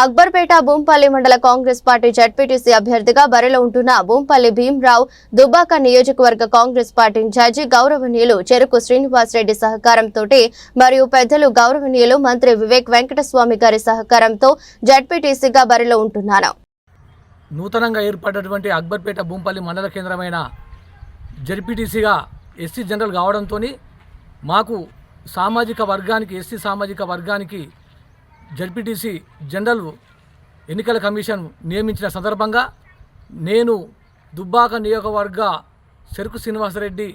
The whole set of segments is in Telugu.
అక్బర్పేట భూంపల్లి మండల కాంగ్రెస్ పార్టీ జడ్పీటీసీ అభ్యర్థిగా బరిలో ఉంటున్న భూంపల్లి భీమరావు దుబ్బాక నియోజకవర్గ కాంగ్రెస్ పార్టీ ఇన్ఛార్జి గౌరవనీయులు చెరుకు శ్రీనివాసరెడ్డి సహకారంతో మరియు పెద్దలు గౌరవనీయులు మంత్రి వివేక్ వెంకటస్వామి గారి సహకారంతో జడ్పీటీసీగా బరిలో ఉంటున్నాను. నూతనంగా ఏర్పడినటువంటి అక్బర్పేట భూంపల్లి మండల కేంద్రమైన జడ్పీటీసీగా ఎస్సీ జనరల్ కావడంతో మాకు సామాజిక వర్గానికి ఎస్సీ సామాజిక వర్గానికి జడ్పీటీసీ జనరల్ ఎన్నికల కమిషన్ నియమించిన సందర్భంగా నేను దుబ్బాక నియోజకవర్గ చెరుకు శ్రీనివాసరెడ్డి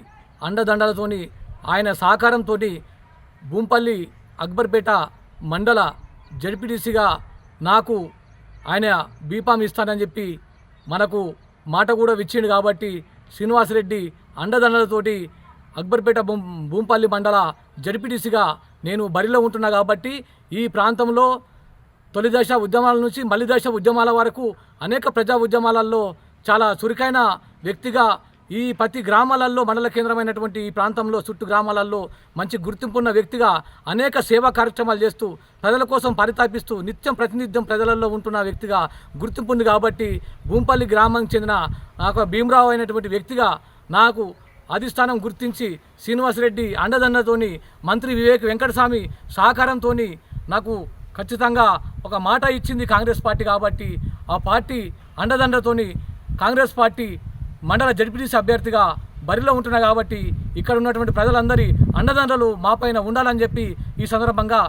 అండదండలతోని ఆయన సహకారంతో భూంపల్లి అక్బర్పేట మండల జడ్పీటీసీగా నాకు ఆయన బీఫామ్ ఇస్తానని చెప్పి మనకు మాట కూడా ఇచ్చిండు. కాబట్టి శ్రీనివాసరెడ్డి అండదండలతోటి అక్బర్పేట భూంపల్లి మండల జడ్పీటీసీగా నేను బరిలో ఉంటున్నా. కాబట్టి ఈ ప్రాంతంలో తొలి దశ ఉద్యమాల నుంచి మళ్ళీ దశ ఉద్యమాల వరకు అనేక ప్రజా ఉద్యమాలలో చాలా చురుకైన వ్యక్తిగా ఈ ప్రతి గ్రామాలలో మండల కేంద్రమైనటువంటి ఈ ప్రాంతంలో చుట్టూ గ్రామాలలో మంచి గుర్తింపున్న వ్యక్తిగా అనేక సేవా కార్యక్రమాలు చేస్తూ ప్రజల కోసం పరితాపిస్తూ ప్రతినిత్యం ప్రజలలో ఉంటున్న వ్యక్తిగా గుర్తింపు ఉంది. కాబట్టి భూంపల్లి గ్రామానికి చెందిన నాకు భీమరావు అయినటువంటి వ్యక్తిగా నాకు అధిష్టానం గుర్తించి శ్రీనివాసరెడ్డి అండదండతోని మంత్రి వివేక్ వెంకటస్వామి సహకారంతో నాకు ఖచ్చితంగా ఒక మాట ఇచ్చింది కాంగ్రెస్ పార్టీ. కాబట్టి ఆ పార్టీ అండదండతోని కాంగ్రెస్ పార్టీ మండల జడ్పీటీసీ అభ్యర్థిగా బరిలో ఉంటున్నా. కాబట్టి ఇక్కడ ఉన్నటువంటి ప్రజలందరి అండదండలు మాపైన ఉండాలని చెప్పి ఈ సందర్భంగా